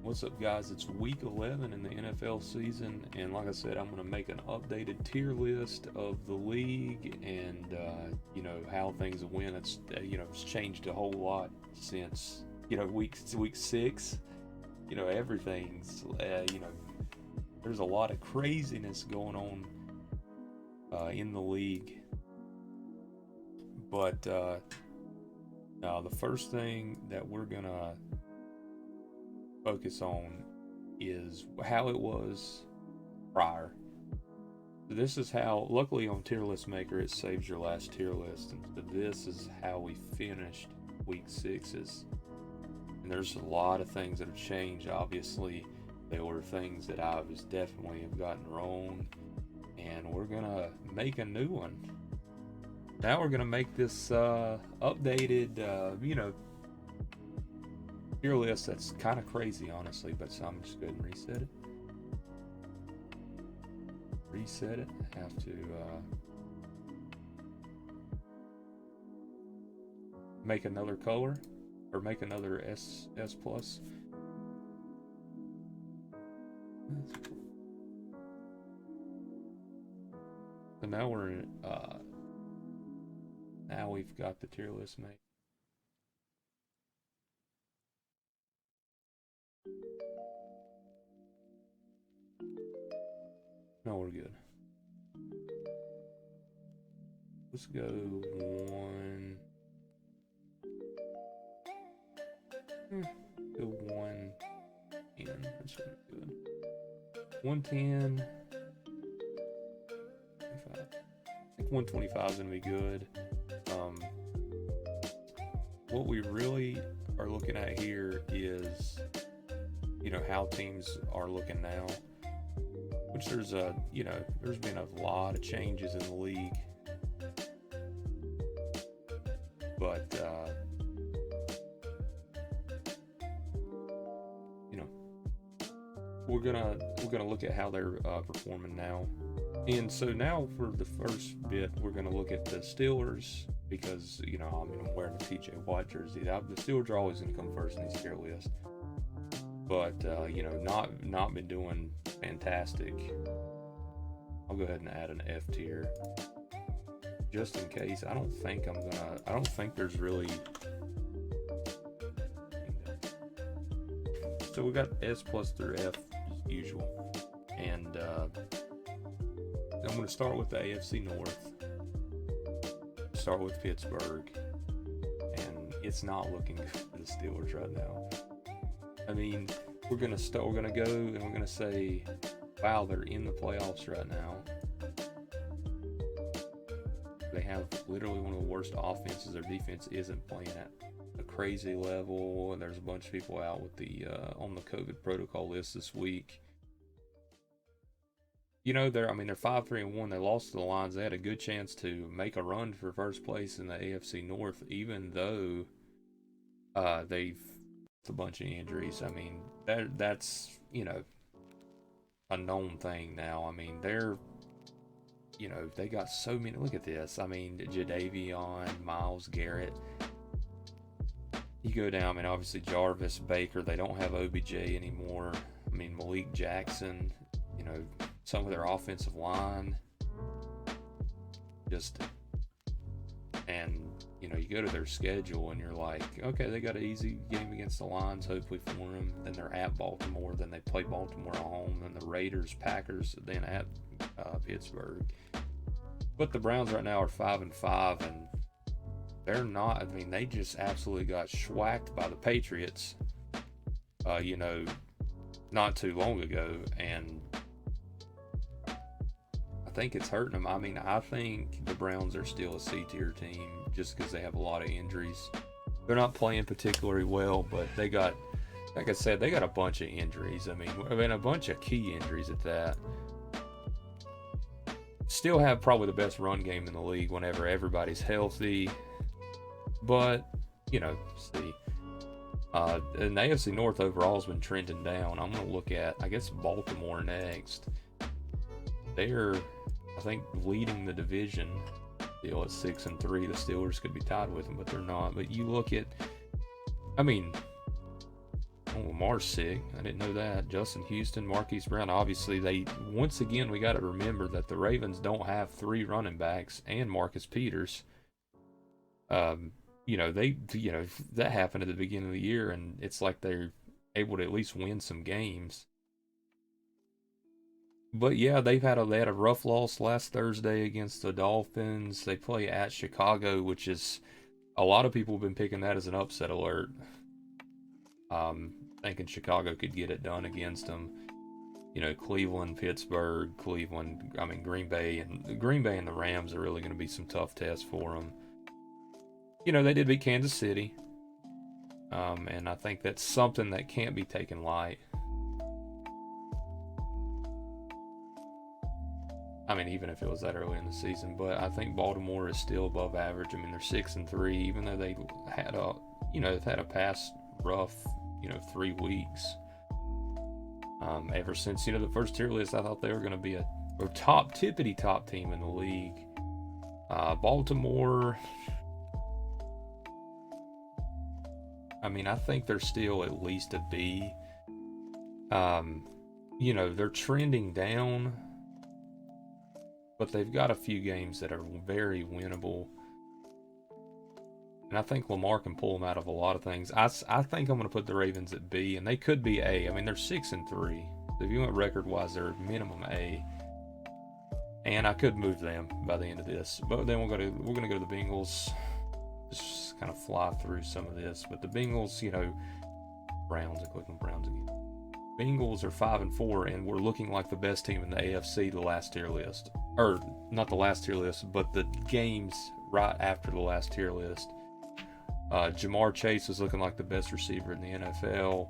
What's up, guys? It's week 11 in the NFL season, and like I said, I'm going to make an updated tier list of the league and, how things went. It's changed a whole lot since, week 6. Everything's, there's a lot of craziness going on in the league. But now the first thing that we're going to focus on is how it was prior. So this is how, luckily on Tier List Maker, it saves your last tier list. And so this is how we finished week 6's. And there's a lot of things that have changed. Obviously, there were things that I was definitely have gotten wrong. And we're going to make a new one. Now we're going to make this updated, tier list that's kind of crazy, honestly, but so I'm just going to reset it. Have to make another color or make another S plus. So now we're in, now we've got the tier list made. No, we're good. Let's go 1. Go 110. That's really good. 110. 25. I think 125 is gonna be good. What we really are looking at here is, how teams are looking now. Which there's been a lot of changes in the league, but we're gonna look at how they're performing now. And so now for the first bit, we're gonna look at the Steelers because I'm wearing the TJ Watt jersey. The Steelers are always gonna come first in these tier lists. But not been doing fantastic. I'll go ahead and add an F tier just in case. I don't think there's really. So we got S plus through F as usual, and I'm going to start with the AFC North. Start with Pittsburgh, and it's not looking good for the Steelers right now. I mean, we're gonna go and we're gonna say, wow, they're in the playoffs right now. They have literally one of the worst offenses. Their defense isn't playing at a crazy level, and there's a bunch of people out with the on the COVID protocol list this week. They're 5-3-1. They lost to the Lions. They had a good chance to make a run for first place in the AFC North, even though they've a bunch of injuries. I mean, that's a known thing now. I mean, they got so many. Look at this. I mean, Jadeveon, Myles Garrett. You go down, obviously Jarvis, Baker. They don't have OBJ anymore. I mean, Malik Jackson. Some of their offensive line. You go to their schedule and you're like, okay, they got an easy game against the Lions, hopefully for them. Then they're at Baltimore. Then they play Baltimore at home. Then the Raiders, Packers, then at Pittsburgh. But the Browns right now are 5-5, and they're not. They just absolutely got schwacked by the Patriots, not too long ago, and I think it's hurting them. I think the Browns are still a C-tier team just because they have a lot of injuries. They're not playing particularly well, but they got, like I said, they got a bunch of injuries. A bunch of key injuries at that. Still have probably the best run game in the league whenever everybody's healthy. But, see. And the AFC North overall has been trending down. I'm going to look at, Baltimore next. They're, I think, leading the division. Still at 6-3. The Steelers could be tied with them, but they're not. But you look at, Oh, Lamar's sick. I didn't know that. Justin Houston, Marquise Brown. Obviously, once again, we got to remember that the Ravens don't have 3 running backs and Marcus Peters. That happened at the beginning of the year, and it's like they're able to at least win some games. But yeah, they had a rough loss last Thursday against the Dolphins. They play at Chicago, which is a lot of people have been picking that as an upset alert. Thinking Chicago could get it done against them. Cleveland, Pittsburgh, Green Bay, and the Rams are really going to be some tough tests for them. They did beat Kansas City, and I think that's something that can't be taken light. Even if it was that early in the season, but I think Baltimore is still above average. They're 6-3, even though they've had a past rough, 3 weeks. Ever since, the first tier list, I thought they were going to be a tippity top team in the league. Baltimore, I think they're still at least a B. They're trending down, but they've got a few games that are very winnable. And I think Lamar can pull them out of a lot of things. I think I'm going to put the Ravens at B, and they could be A. They're 6-3. So if you went record-wise, they're minimum A. And I could move them by the end of this. But then we're going to go to the Bengals. Just kind of fly through some of this. But the Bengals, Browns, I click on Browns again. Bengals are 5-4, and we're looking like the best team in the AFC, the last tier list. Or, not the last tier list, but the games right after the last tier list. Jamar Chase is looking like the best receiver in the NFL.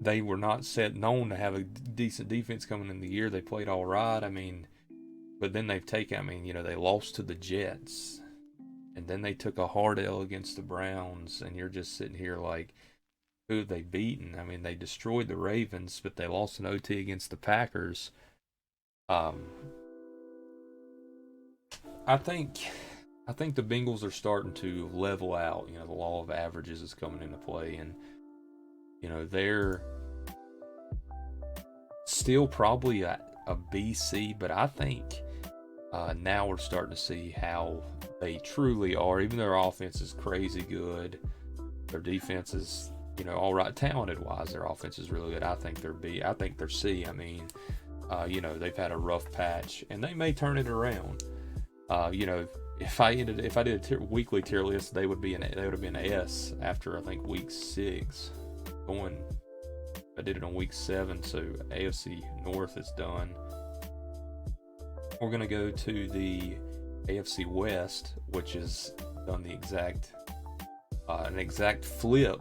They were not known to have a decent defense coming in the year. They played all right. But then they've taken, they lost to the Jets. And then they took a hard L against the Browns. And you're just sitting here like, who have they beaten? They destroyed the Ravens, but they lost an OT against the Packers. I think the Bengals are starting to level out. The law of averages is coming into play, and they're still probably a BC, but I think now we're starting to see how they truly are. Even their offense is crazy good, their defense is all right talented wise. Their offense is really good. I think they're B. I think they're C. They've had a rough patch, and they may turn it around. If I did a weekly tier list, they would have been S after I think week 6. I did it on week 7, so AFC North is done. We're gonna go to the AFC West, which is done the an exact flip,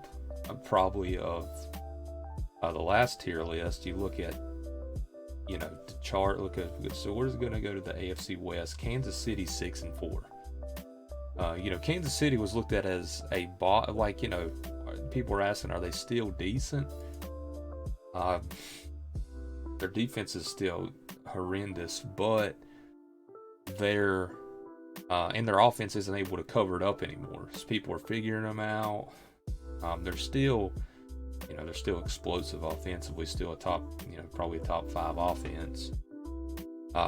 probably of the last tier list. You look at the chart. So we're going to go to the AFC West. Kansas City 6-4. Kansas City was looked at as a bot. People were asking, are they still decent? Their defense is still horrendous, but their offense isn't able to cover it up anymore. So people are figuring them out. They're still explosive offensively, still probably a top 5 offense.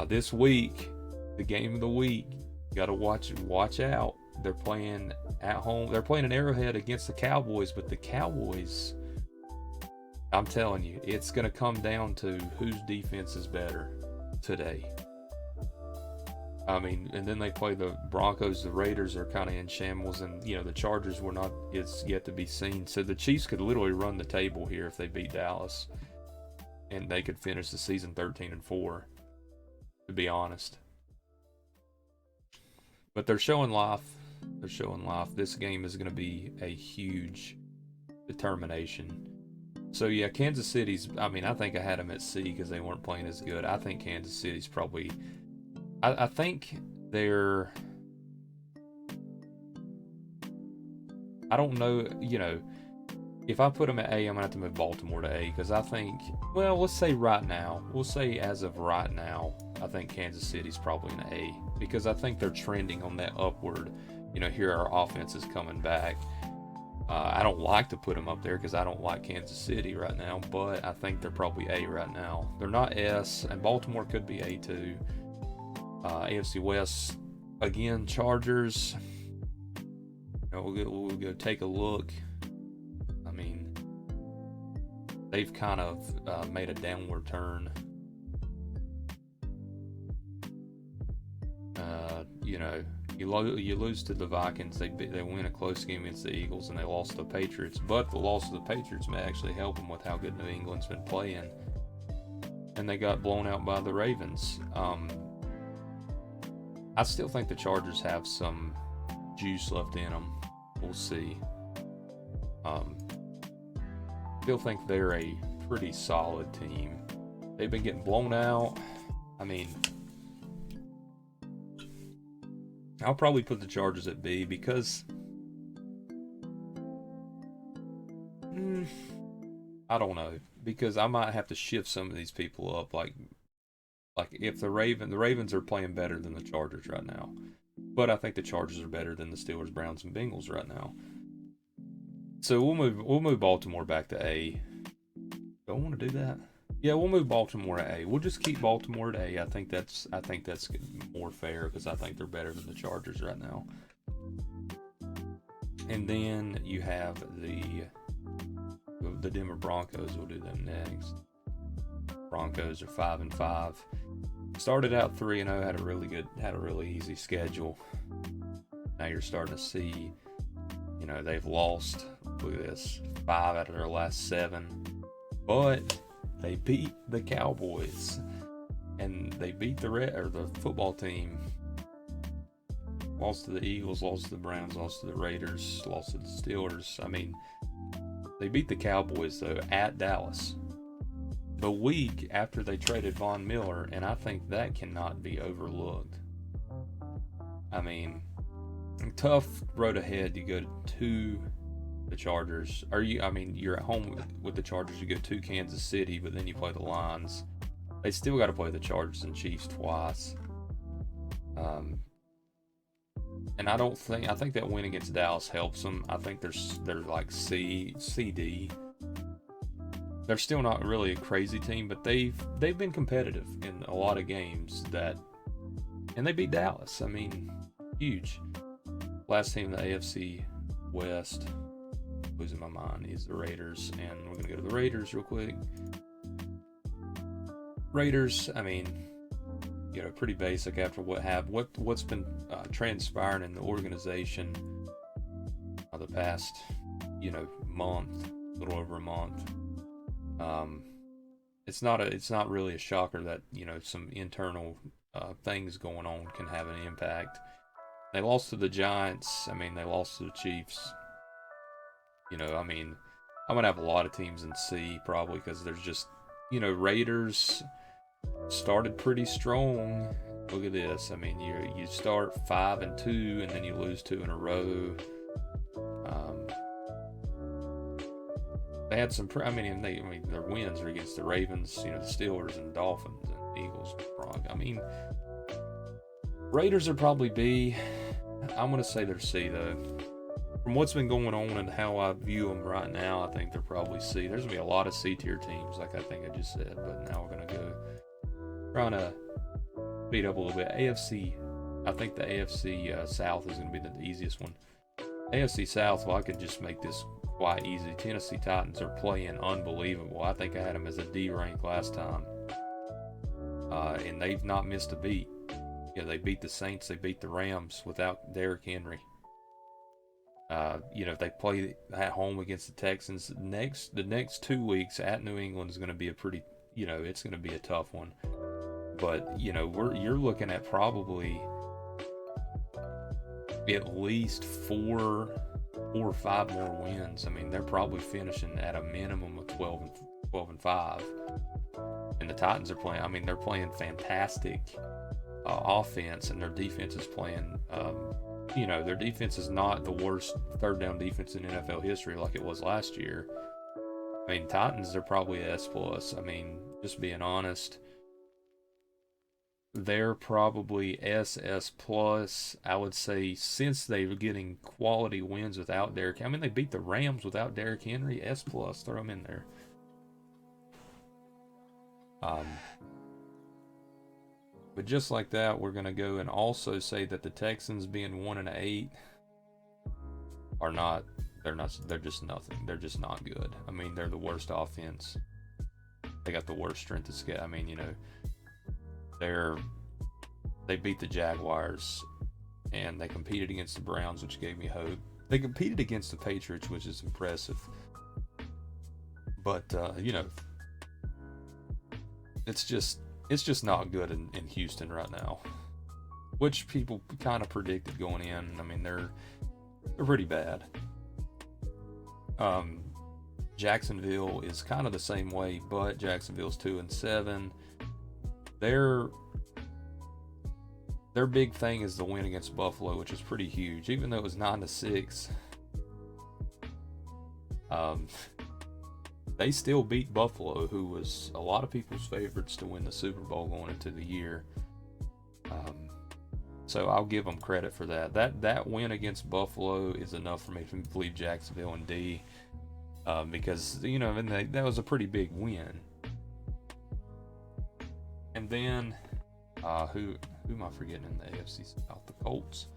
This week, the game of the week, you got to watch out. They're playing at home. They're playing an Arrowhead against the Cowboys, but the Cowboys, I'm telling you, it's going to come down to whose defense is better today. And then they play the Broncos. The Raiders are kind of in shambles, and the Chargers were not. It's yet to be seen. So the Chiefs could literally run the table here if they beat Dallas, and they could finish the season 13-4. To be honest, but they're showing life. This game is going to be a huge determination. So yeah, Kansas City's. I think I had them at C because they weren't playing as good. I think Kansas City's probably. I think they're. I don't know. If I put them at A, I'm gonna have to move Baltimore to A because I think. Well, let's say right now. We'll say as of right now, I think Kansas City's probably an A because I think they're trending on that upward. Here our offense is coming back. I don't like to put them up there because I don't like Kansas City right now, but I think they're probably A right now. They're not S, and Baltimore could be A too. AFC West, again, Chargers. We'll go take a look. I mean, they've kind of made a downward turn. You lose to the Vikings. They win a close game against the Eagles, and they lost to the Patriots. But the loss of the Patriots may actually help them with how good New England's been playing. And they got blown out by the Ravens. I still think the Chargers have some juice left in them. We'll see. Still think they're a pretty solid team. They've been getting blown out. I mean, I'll probably put the Chargers at B because I don't know, because I might have to shift some of these people up. Like if the Ravens are playing better than the Chargers right now, but I think the Chargers are better than the Steelers, Browns, and Bengals right now. So we'll move Baltimore back to A. Don't want to do that. Yeah, we'll move Baltimore to A. We'll just keep Baltimore at A. I think that's more fair because I think they're better than the Chargers right now. And then you have the Denver Broncos. We'll do them next. Broncos are 5-5. Started out 3-0. Had a really easy schedule. Now you're starting to see, they've lost. Look at this, 5 out of their last 7, but they beat the Cowboys, and they beat the football team. Lost to the Eagles, lost to the Browns, lost to the Raiders, lost to the Steelers. I mean, they beat the Cowboys though at Dallas, the week after they traded Von Miller, and I think that cannot be overlooked. I mean, tough road ahead. You go to the Chargers. You're at home with the Chargers. You go to Kansas City, but then you play the Lions. They still got to play the Chargers and Chiefs twice. And I think that win against Dallas helps them. I think they're like C, D. They're still not really a crazy team, but they've been competitive in a lot of games and they beat Dallas. I mean, huge. Last team in the AFC West, losing my mind, is the Raiders, and we're gonna go to the Raiders real quick. Raiders, I mean, pretty basic after what's been transpiring in the organization the past, month, a little over a month. It's not really a shocker that some internal things going on can have an impact. They lost to the Giants. I mean, they lost to the Chiefs. I'm gonna have a lot of teams in C probably because there's just Raiders started pretty strong. Look at this. I mean, you start 5-2 and then you lose 2 in a row. They had some. Their wins are against the Ravens, the Steelers and Dolphins and Eagles. I mean, Raiders are probably B. I'm gonna say they're C though. From what's been going on and how I view them right now, I think they're probably C. There's gonna be a lot of C tier teams, like I think I just said. But now we're gonna go trying to beat up a little bit. AFC. I think the AFC South is gonna be the easiest one. AFC South. Well, I could just make this quite easy. Tennessee Titans are playing unbelievable. I think I had them as a D rank last time, and they've not missed a beat. They beat the Saints, they beat the Rams without Derrick Henry. They play at home against the Texans. The next 2 weeks at New England is going to be a pretty, it's going to be a tough one. But you're looking at probably at least 4 or 5 more wins. I mean, they're probably finishing at a minimum of 12-5. And the Titans are playing. I mean, they're playing fantastic offense, and their defense is playing. Their defense is not the worst third down defense in NFL history like it was last year. I mean, Titans are probably S+. I mean, just being honest. they're probably SS plus. I would say since they're getting quality wins without Derrick. I mean, they beat the Rams without Derrick Henry. S plus, throw them in there. But just like that, we're gonna go and also say that the Texans, being 1-8, are not. They're not. They're just nothing. They're just not good. I mean, they're the worst offense. They got the worst strength of schedule. I mean, you know, they beat the Jaguars, and they competed against the Browns, which gave me hope. They competed against the Patriots, which is impressive. But you know, it's just not good in Houston right now, which people kind of predicted going in. I mean, they're pretty bad. Jacksonville is kind of the same way, but Jacksonville's 2-7. Their big thing is the win against Buffalo, which is pretty huge, even though it was 9-6. They still beat Buffalo, who was a lot of people's favorites to win the Super Bowl going into the year. So I'll give them credit for that. That win against Buffalo is enough for me to believe Jacksonville in D, because you know, and that was a pretty big win. And then who am I forgetting in the AFC South? The Colts.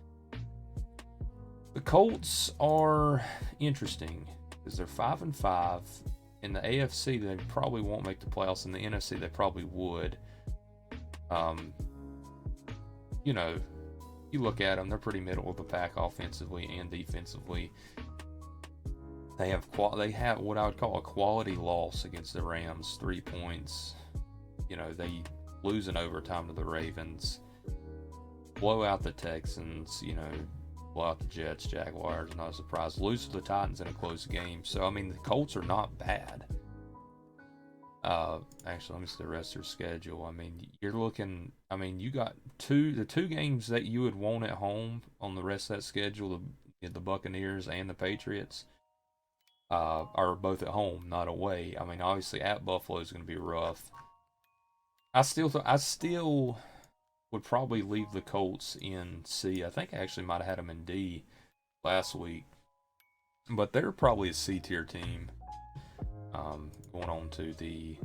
The Colts are interesting because they're 5-5. In the AFC, they probably won't make the playoffs. In the NFC, they probably would. You know, you look at them; they're pretty middle of the pack offensively and defensively. They have what I would call a quality loss against the Rams, 3 points. You know, they lose in overtime to the Ravens, blow out the Texans. You know, blow out the Jets, Jaguars, not a surprise. Lose to the Titans in a close game. So, I mean, the Colts are not bad. Actually, let me see the rest of their schedule. I mean, you're looking, I mean, you got the two games that you would want at home on the rest of that schedule, the Buccaneers and the Patriots, are both at home, not away. I mean, obviously, at Buffalo is going to be rough. I still would probably leave the Colts in C. I think I actually might have had them in D last week, but they're probably a C tier team. Going on to the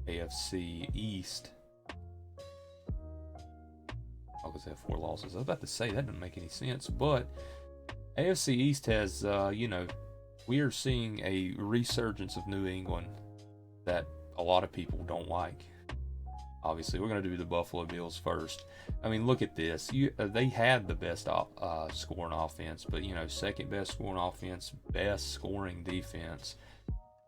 AFC East. I always have 4 losses. I was about to say that doesn't make any sense, but AFC East has, you know, we are seeing a resurgence of New England that a lot of people don't like. Obviously, we're going to do the Buffalo Bills first. I mean, look at this. They had the best scoring offense, but, you know, second best scoring offense, best scoring defense,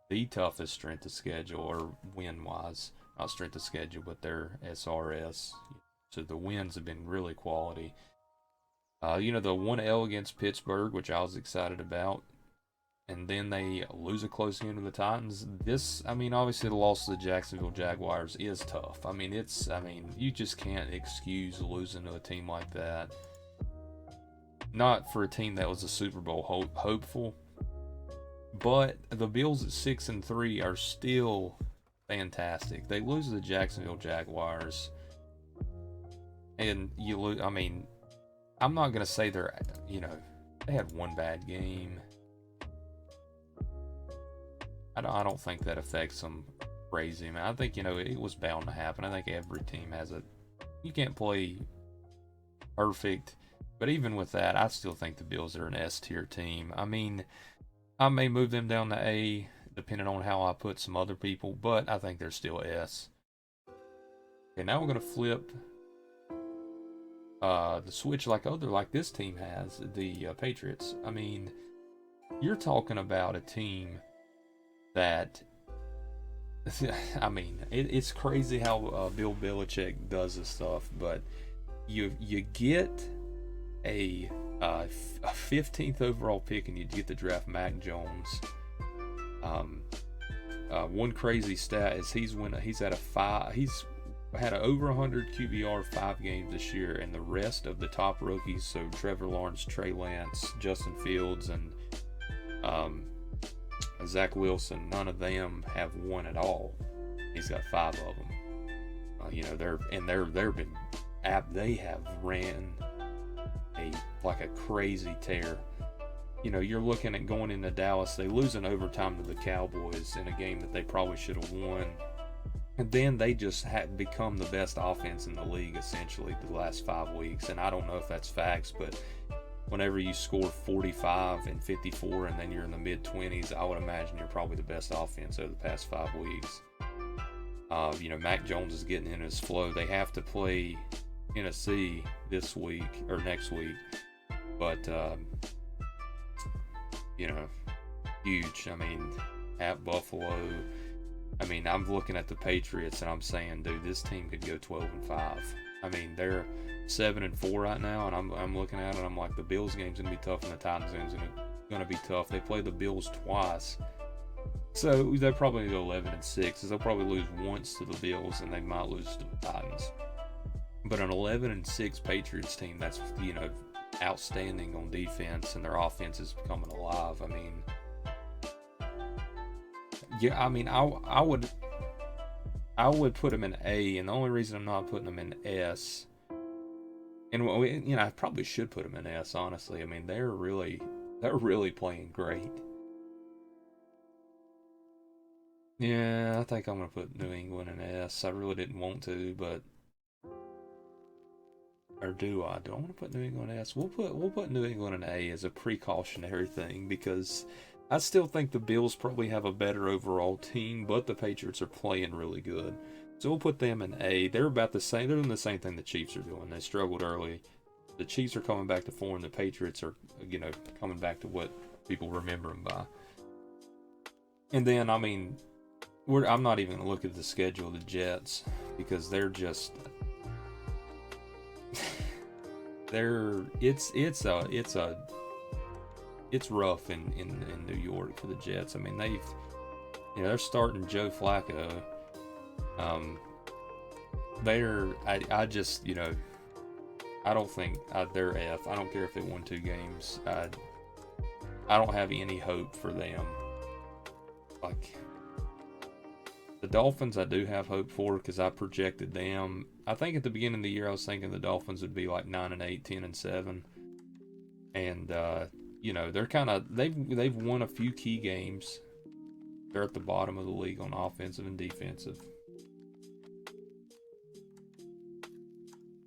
the toughest strength of schedule, or win-wise. Not strength of schedule, but their SRS. So the wins have been really quality. You know, the 1-L against Pittsburgh, which I was excited about. And then they lose a close game to the Titans. I mean, obviously the loss to the Jacksonville Jaguars is tough. I mean, you just can't excuse losing to a team like that. Not for a team that was a Super Bowl hopeful. But the Bills at 6-3 are still fantastic. They lose to the Jacksonville Jaguars. And you lose, I mean, I'm not going to say they had one bad game. I don't think that affects them crazy. I mean, I think, it was bound to happen. I think every team has you can't play perfect. But even with that, I still think the Bills are an S tier team. I mean, I may move them down to A, depending on how I put some other people, but I think they're still S. Okay, now we're going to flip the switch like this team has, the Patriots. I mean, you're talking about a team that, I mean, it's crazy how Bill Belichick does this stuff, but you get a 15th overall pick and you get to draft Mac Jones. One crazy stat is he's had over 100 QBR 5 games this year, and the rest of the top rookies, so Trevor Lawrence, Trey Lance, Justin Fields, and Zach Wilson, none of them have one at all. He's got 5 of them. You know, they have ran like a crazy tear. You know, you're looking at going into Dallas. They lose in overtime to the Cowboys in a game that they probably should have won. And then they just had become the best offense in the league, essentially, the last 5 weeks. And I don't know if that's facts, but whenever you score 45 and 54 and then you're in the mid-20s, I would imagine you're probably the best offense over the past 5 weeks. You know, Mac Jones is getting in his flow. They have to play Tennessee this week, or next week. But, you know, huge. I mean, at Buffalo, I mean, I'm looking at the Patriots and I'm saying, dude, this team could go 12-5. I mean, they're 7-4 right now, and I'm looking at it and I'm like, the Bills game's gonna be tough and the Titans game's gonna be tough. They play the Bills twice, so they're probably gonna go 11-6. They'll probably lose once to the Bills and they might lose to the Titans. But an 11-6 Patriots team, that's, you know, outstanding on defense, and their offense is becoming alive. I mean, yeah, I mean, I would put them in A, and the only reason I'm not putting them in S, and you know, I probably should put them in S, honestly. I mean, they're really playing great. Yeah, I think I'm gonna put New England in S. I really didn't want to, but. Or do I? Do I want to put New England in S? We'll put New England in A as a precautionary thing, because I still think the Bills probably have a better overall team, but the Patriots are playing really good. So we'll put them in A. They're about the same. They're doing the same thing the Chiefs are doing. They struggled early. The Chiefs are coming back to form. The Patriots are, you know, coming back to what people remember them by. And then, I mean, I'm not even going to look at the schedule of the Jets, because they're just... it's rough in New York for the Jets. I mean, they're starting Joe Flacco. I just, you know, I don't think they're F. I don't care if they won 2 games. I don't have any hope for them. Like, the Dolphins, I do have hope for, because I projected them. I think at the beginning of the year, I was thinking the Dolphins would be like 9-8, 10-7, and you know, they're kind of they've won a few key games. They're at the bottom of the league on offensive and defensive,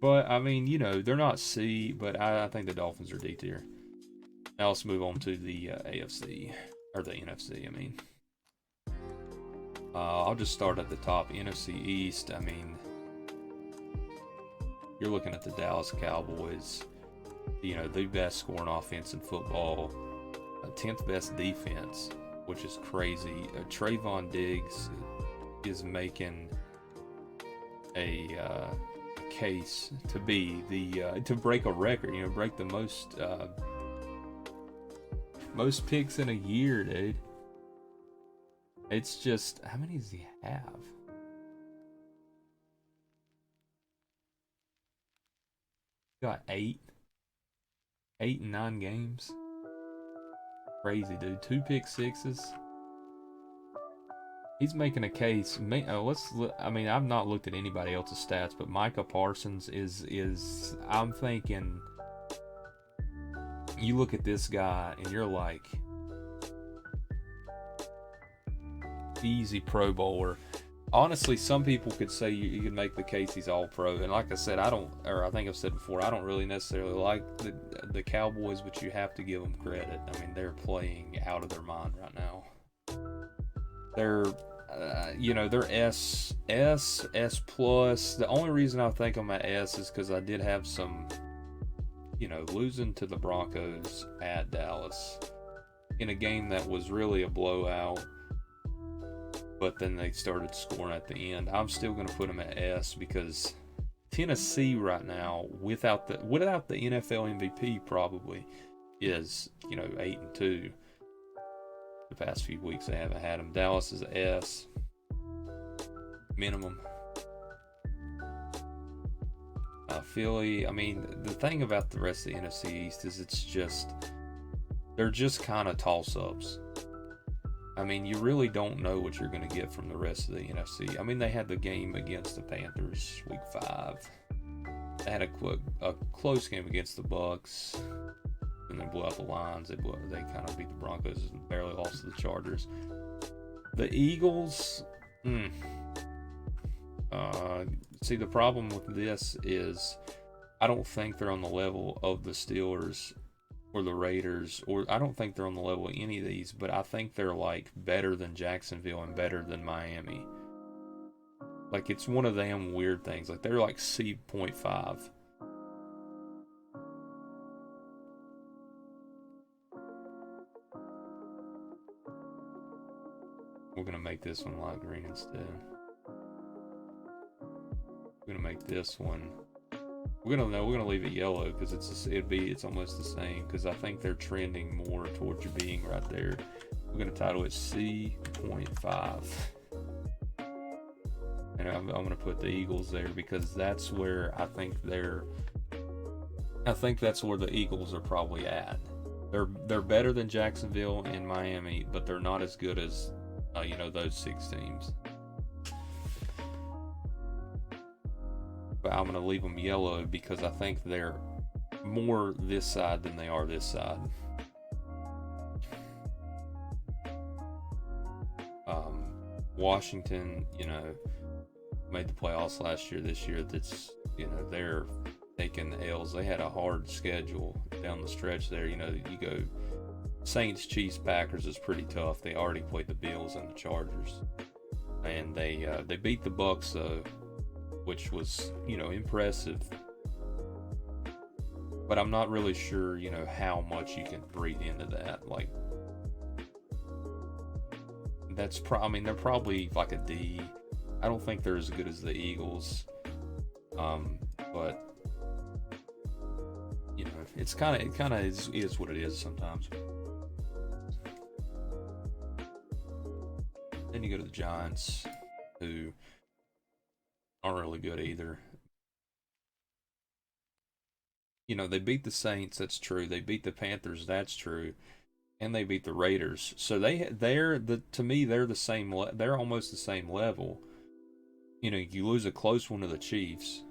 but I mean, you know, they're not C, but I think the Dolphins are D tier. Now let's move on to the AFC, or the NFC. I mean. I'll just start at the top. NFC East, I mean, you're looking at the Dallas Cowboys, you know, the best scoring offense in football, 10th best defense, which is crazy. Trayvon Diggs is making a case to be to break a record, you know, break the most picks in a year, dude. It's just, how many does he have? He got 8 and 9 games. Crazy, dude. 2 pick sixes. He's making a case. I mean, I've not looked at anybody else's stats, but Micah Parsons is. I'm thinking. You look at this guy and you're like, easy Pro Bowler. Honestly, some people could say you could make the case he's all pro, and like I said, I think I've said before, I don't really necessarily like the Cowboys, but you have to give them credit. I mean, they're playing out of their mind right now. They're you know, they're S plus. The only reason I think I'm at S is because I did have some, you know, losing to the Broncos at Dallas in a game that was really a blowout. But then they started scoring at the end. I'm still going to put them at S, because Tennessee right now, without the NFL MVP, probably is, you know, 8-2. The past few weeks they haven't had them. Dallas is S minimum. Philly. I mean, the thing about the rest of the NFC East is they're just kind of toss-ups. I mean, you really don't know what you're going to get from the rest of the NFC. I mean, they had the game against the Panthers week 5. They had a close game against the Bucks, and then blew out the Lions. They kind of beat the Broncos and barely lost to the Chargers. The Eagles, see, the problem with this is I don't think they're on the level of the Steelers or the Raiders, or I don't think they're on the level of any of these, but I think they're like better than Jacksonville and better than Miami. Like, it's one of them weird things. Like, they're like C.5. We're gonna make this one light green instead. We're gonna make this one. We're gonna leave it yellow because it's almost the same, because I think they're trending more towards you being right there. We're gonna title it C.5, and I'm gonna put the Eagles there because that's where I think that's where the Eagles are probably at. They're better than Jacksonville and Miami, but they're not as good as those 6 teams. But I'm going to leave them yellow because I think they're more this side than they are this side. Washington, made the playoffs last year. This year, they're taking the L's. They had a hard schedule down the stretch there. You go Saints, Chiefs, Packers is pretty tough. They already played the Bills and the Chargers, and they beat the Bucks though, which was impressive. But I'm not really sure how much you can read into that. Like, they're probably like a D. I don't think they're as good as the Eagles, but it kind of is what it is sometimes. Then you go to the Giants, who aren't really good either. They beat the Saints, that's true. They beat the Panthers, that's true, and they beat the Raiders. So to me they're the same. They're almost the same level. You lose a close one to the Chiefs.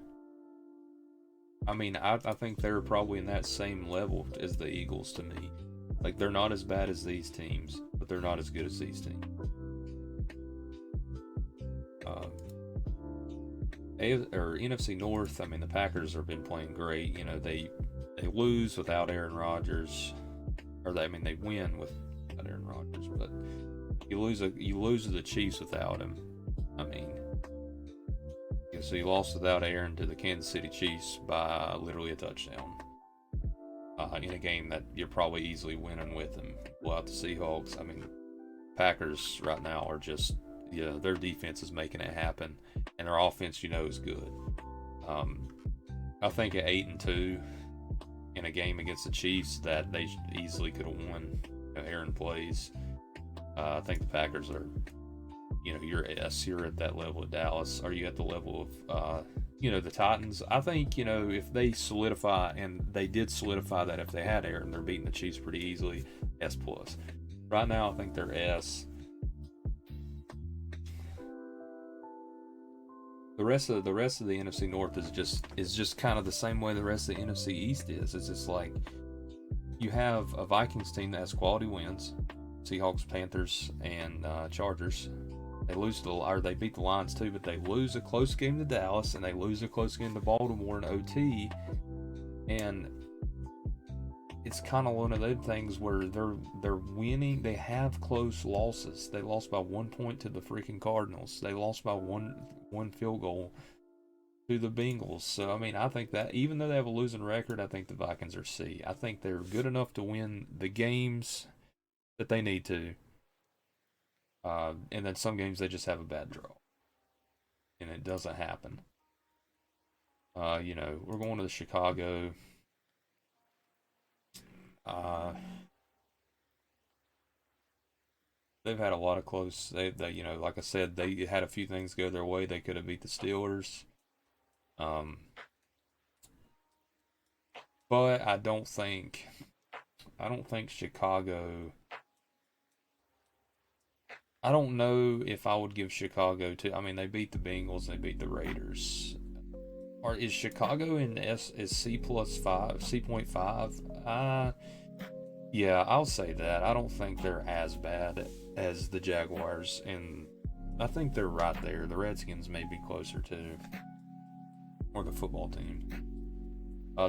I mean, I think they're probably in that same level as the Eagles to me. Like, they're not as bad as these teams, but they're not as good as these teams. Nfc North, I mean, the Packers have been playing great. They lose without Aaron Rodgers, they win without Aaron Rodgers, but you lose to the Chiefs without him. I mean, so you lost without Aaron to the Kansas City Chiefs by literally a touchdown in a game that you're probably easily winning with him. Blow out the Seahawks. I mean, Packers right now are just, their defense is making it happen, and their offense, is good. I think at 8-2 in a game against the Chiefs that they easily could have won. Aaron plays. I think the Packers are, you're at that level of Dallas. Are you at the level of, the Titans? I think, if they solidify, and they did solidify that if they had Aaron, they're beating the Chiefs pretty easily. S+. Right now, I think they're S. The rest of the NFC North is just kind of the same way the rest of the NFC East is. It's just like you have a Vikings team that has quality wins, Seahawks, Panthers, and Chargers. They beat the Lions too, but they lose a close game to Dallas, and they lose a close game to Baltimore in OT. And it's kind of one of those things where they're winning. They have close losses. They lost by 1 point to the freaking Cardinals. They lost by one field goal to the Bengals. So, I mean, I think that even though they have a losing record, I think the Vikings are C. I think they're good enough to win the games that they need to. And then some games they just have a bad draw. And it doesn't happen. We're going to the Chicago. They've had a lot of close. They like I said, they had a few things go their way. They could have beat the Steelers. But I don't think Chicago I don't know if I would give Chicago to. I mean, they beat the Bengals, they beat the Raiders. Or is Chicago in is C+5, C.5? Yeah, I'll say that. I don't think they're as bad as the Jaguars, and I think they're right there. The Redskins may be closer to, or the football team.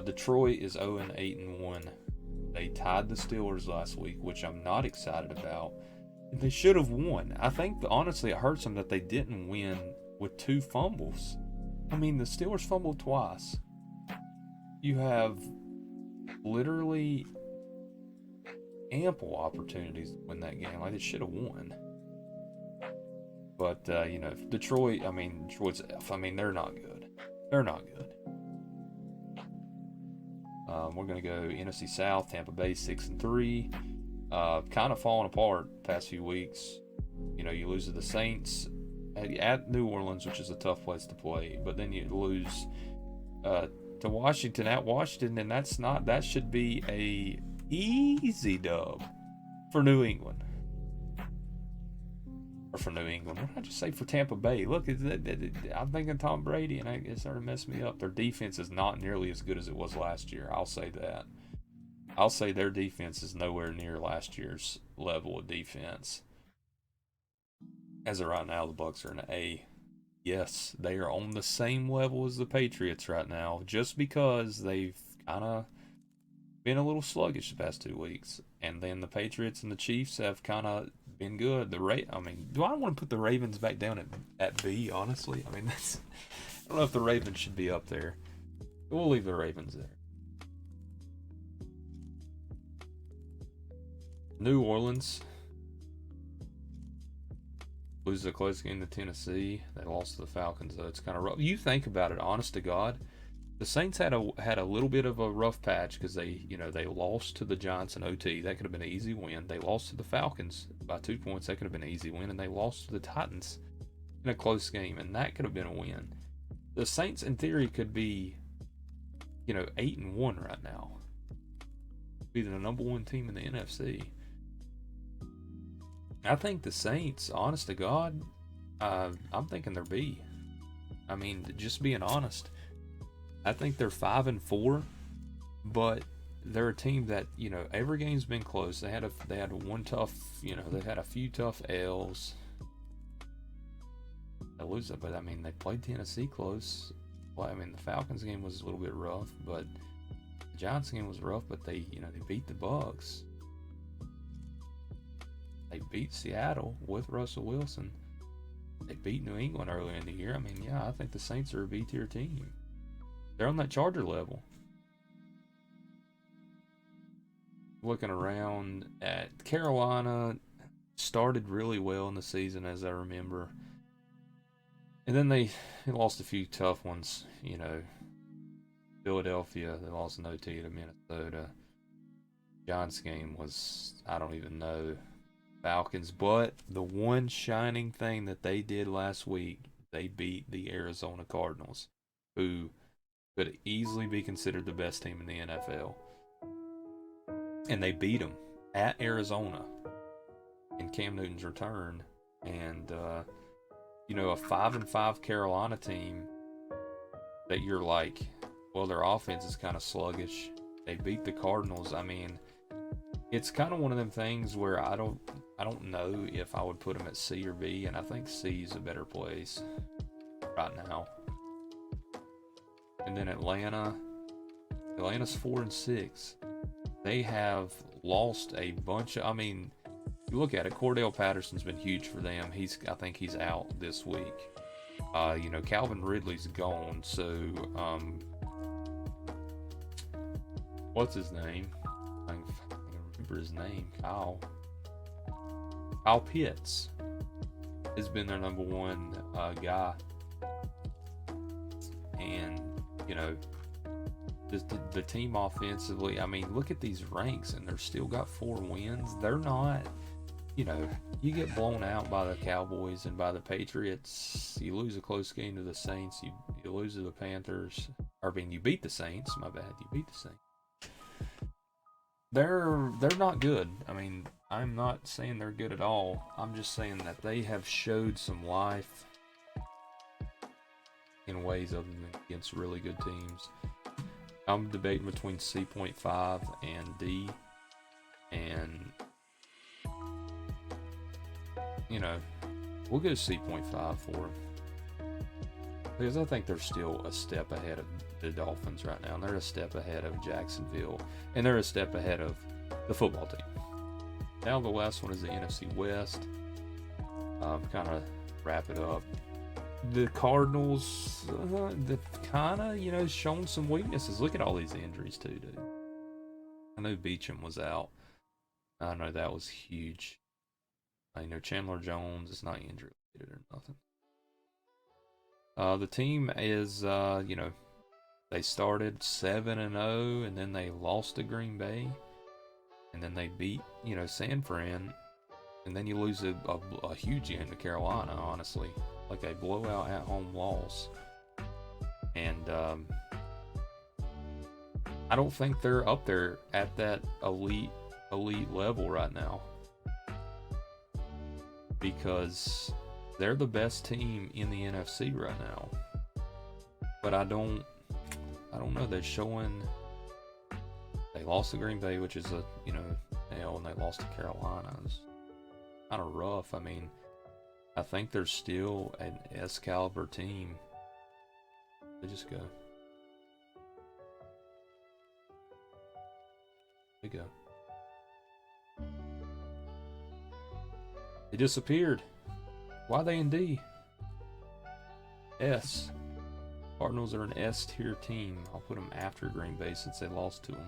Detroit is 0-8-1. They tied the Steelers last week, which I'm not excited about. They should have won. I think, honestly, it hurts them that they didn't win with 2 fumbles. I mean, the Steelers fumbled twice. You have literally ample opportunities to win that game. Like, they should have won. But, Detroit, Detroit's F. I mean, they're not good. They're not good. We're going to go NFC South, Tampa Bay 6-3. Kind of falling apart past few weeks. You lose to the Saints at New Orleans, which is a tough place to play, but then you lose to Washington at Washington, and that should be a easy dub for New England. Or for New England. What did I just say for Tampa Bay? Look, I'm thinking Tom Brady, and it started to mess me up. Their defense is not nearly as good as it was last year. I'll say that. I'll say their defense is nowhere near last year's level of defense. As of right now, the Bucs are in an A. Yes, they are on the same level as the Patriots right now, just because they've kind of been a little sluggish the past 2 weeks. And then the Patriots and the Chiefs have kind of been good. Do I want to put the Ravens back down at B, honestly? I don't know if the Ravens should be up there. We'll leave the Ravens there. New Orleans loses a close game to Tennessee. They lost to the Falcons, though. It's kind of rough. You think about it, honest to God, the Saints had a little bit of a rough patch because they lost to the Giants in OT. That could have been an easy win. They lost to the Falcons by 2 points. That could have been an easy win, and they lost to the Titans in a close game, and that could have been a win. The Saints, in theory, could be 8-1 right now. Be the number 1 team in the NFC. I think the Saints, honest to God, I'm thinking they're B. I mean, just being honest, I think they're 5-4, but they're a team that every game's been close. They had one tough, they had a few tough L's. They lose it, but they played Tennessee close. Well, the Falcons game was a little bit rough, but the Giants game was rough. But they beat the Bucs. They beat Seattle with Russell Wilson. They beat New England earlier in the year. I think the Saints are a B-tier team. They're on that Charger level. Looking around at Carolina, started really well in the season, as I remember. And then they lost a few tough ones. Philadelphia, they lost an OT to Minnesota. Giants game was, I don't even know. Falcons, but the one shining thing that they did last week, they beat the Arizona Cardinals, who could easily be considered the best team in the NFL. And they beat them at Arizona in Cam Newton's return. And, a 5-5 Carolina team that you're like, well, their offense is kind of sluggish. They beat the Cardinals. It's kind of one of them things where I don't know if I would put them at C or B, and I think C is a better place right now. And then Atlanta's 4-6. They have lost a bunch of. You look at it. Cordell Patterson's been huge for them. I think he's out this week. Calvin Ridley's gone. So, what's his name? I can't remember his name. Kyle Pitts has been their number 1 guy. And, the team offensively, look at these ranks, and they've still got 4 wins. They're not, you get blown out by the Cowboys and by the Patriots. You lose a close game to the Saints. You lose to the Panthers. You beat the Saints. My bad. You beat the Saints. They're not good. I'm not saying they're good at all. I'm just saying that they have showed some life in ways other than against really good teams. I'm debating between C.5 and D, and you know, we'll go C.5 for them because I think they're still a step ahead of the Dolphins right now, and they're a step ahead of Jacksonville, and they're a step ahead of the football team. Now the last one is the NFC West. Kind of wrap it up. The Cardinals, they've kind of, you know, shown some weaknesses. Look at all these injuries too, dude. I know Beecham was out. I know that was huge. I know Chandler Jones is not injury related or nothing. The team is, you know, they started 7-0, and then they lost to Green Bay, and then they beat, you know, San Fran, and then you lose a huge game to Carolina, honestly. Like a blowout at home loss. And I don't think they're up there at that elite level right now, because they're the best team in the NFC right now. But I don't know. They're showing. They lost to Green Bay, which is a, you know, hell, and they lost to Carolina. It's kind of rough. I mean, I think they're still an S caliber team. They just go. They go. They disappeared. Why are they in D? S. Cardinals are an S tier team. I'll put them after Green Bay since they lost to them.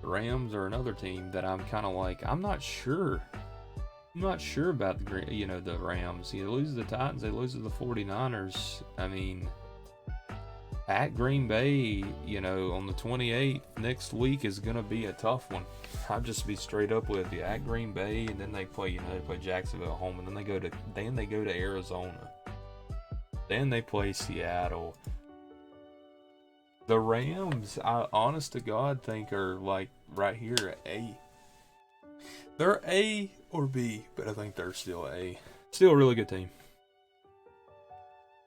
The Rams are another team that I'm kind of like, I'm not sure. I'm not sure about the, you know, the Rams. You lose to the Titans, they lose to the 49ers. I mean, at Green Bay, you know, on the 28th, next week is going to be a tough one. I'll just be straight up with you. At Green Bay, and then they play, you know, they play Jacksonville at home, and then they go to Arizona. Then they play Seattle. The Rams, I honest to God think are like right here at A. They're A or B, but I think they're still A. Still a really good team.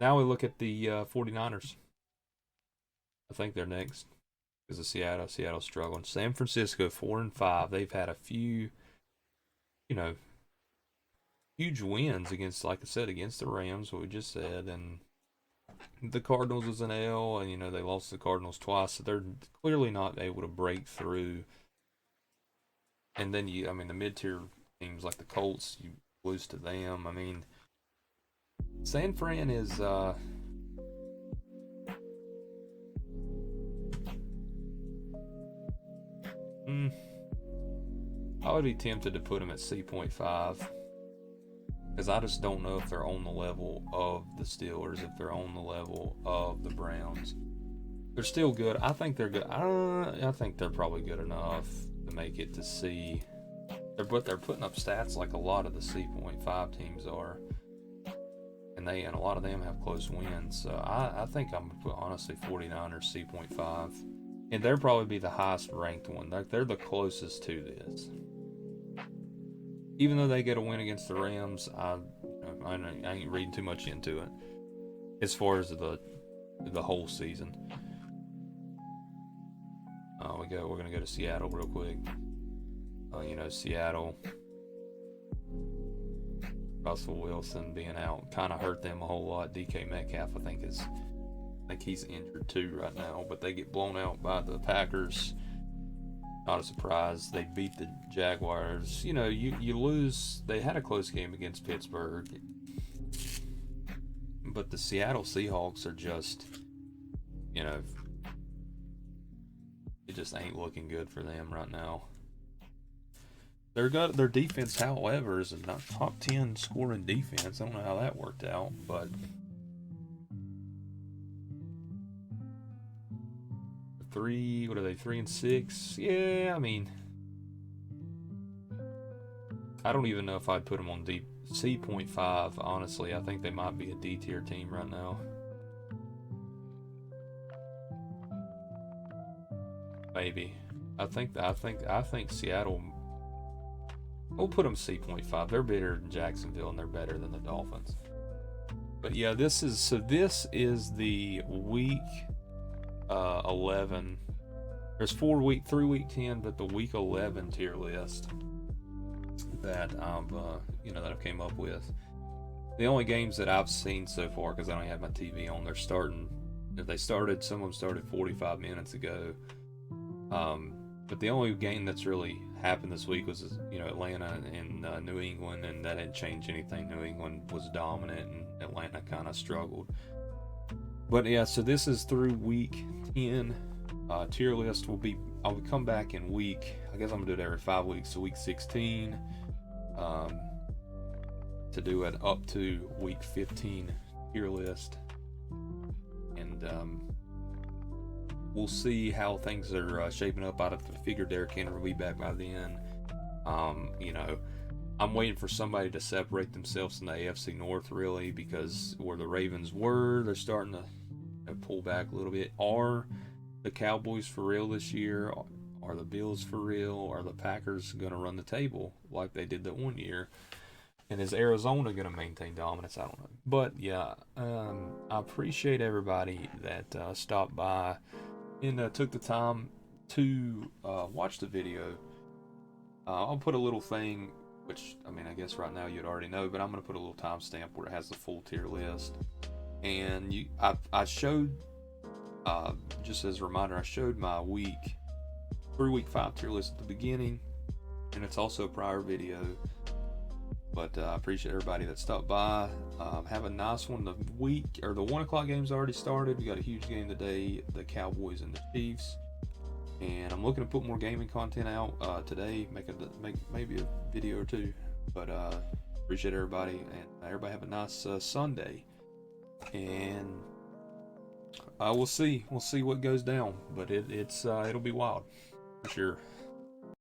Now we look at the 49ers. I think they're next because of Seattle. Seattle's struggling. San Francisco 4-5. They've had a few, you know, huge wins against, like I said, against the Rams, what we just said, and the Cardinals was an L, and you know they lost the Cardinals twice, so they're clearly not able to break through. And then I mean, the mid-tier teams like the Colts, you lose to them. I mean, San Fran is I would be tempted to put them at C.5 because I just don't know if they're on the level of the Steelers, if they're on the level of the Browns. They're still good. I think they're good. I think they're probably good enough to make it to C. But they're putting up stats like a lot of the C.5 teams are, and a lot of them have close wins. So I think I'm gonna put, honestly, 49ers C.5, and they'll probably be the highest ranked one. They're the closest to this. Even though they get a win against the Rams, I ain't reading too much into it as far as the whole season. We're gonna go to Seattle real quick. You know, Seattle, Russell Wilson being out kind of hurt them a whole lot. DK Metcalf, I think he's injured too right now, but they get blown out by the Packers. Not a surprise. They beat the Jaguars. You know, you lose. They had a close game against Pittsburgh, but the Seattle Seahawks are just, you know, it just ain't looking good for them right now. Their defense, however, is a top 10 scoring defense. I don't know how that worked out, but what are they, 3-6? Yeah, I mean, I don't even know if I'd put them on C.5, honestly. I think they might be a D tier team right now. maybe. I think Seattle. We'll put them C.5. They're better than Jacksonville, and they're better than the Dolphins. But yeah, this is the week 11. There's 3 week 10, but the week 11 tier list that I've came up with. The only games that I've seen so far, because I don't have my TV on, some of them started 45 minutes ago. But the only game that's really happened this week was, Atlanta and New England, and that didn't change anything. New England was dominant, and Atlanta kind of struggled. But yeah, so this is through week 10. Tier list I'll come back in I guess I'm gonna do it every 5 weeks. So week 16, to do it up to week 15 tier list, and we'll see how things are shaping up. I figure Derrick Henry will be back by then. I'm waiting for somebody to separate themselves in the AFC North, really, because where the Ravens were, they're starting to pull back a little bit. Are the Cowboys for real this year? Are the Bills for real? Are the Packers going to run the table like they did that one year? And is Arizona going to maintain dominance? I don't know. But yeah, I appreciate everybody that stopped by and took the time to watch the video. I'll put a little thing, which, I guess right now you'd already know, but I'm going to put a little timestamp where it has the full tier list. And I showed, just as a reminder, I showed my through week 5 tier list at the beginning, and it's also a prior video. But I appreciate everybody that stopped by. Have a nice one. The 1 o'clock game's already started. We got a huge game today, the Cowboys and the Chiefs. And I'm looking to put more gaming content out today, make maybe a video or two. But appreciate everybody, and everybody have a nice Sunday. And we'll see what goes down, but it'll be wild for sure.